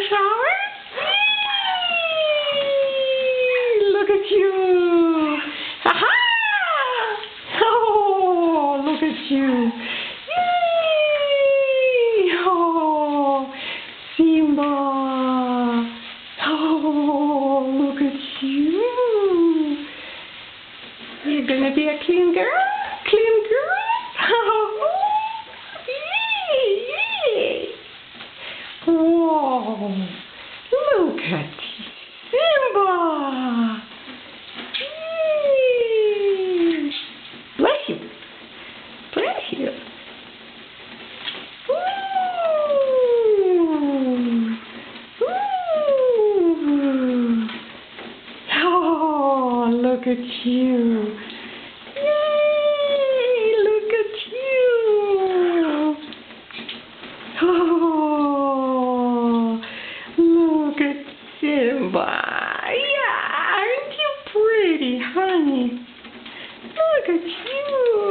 showers? Yay! Look at you. Ha-ha! Oh, look at you. Yay! Oh, Simba. Oh, look at you. You're gonna be a clean girl? Clean girl? Oh, yay! Whoa! Look at Simba! Yay! Bless you! Bless you! Ooh! Ooh! Oh, look at you! Yay! Look at you! Oh, look at Simba. Yeah, aren't you pretty, honey? Look at you.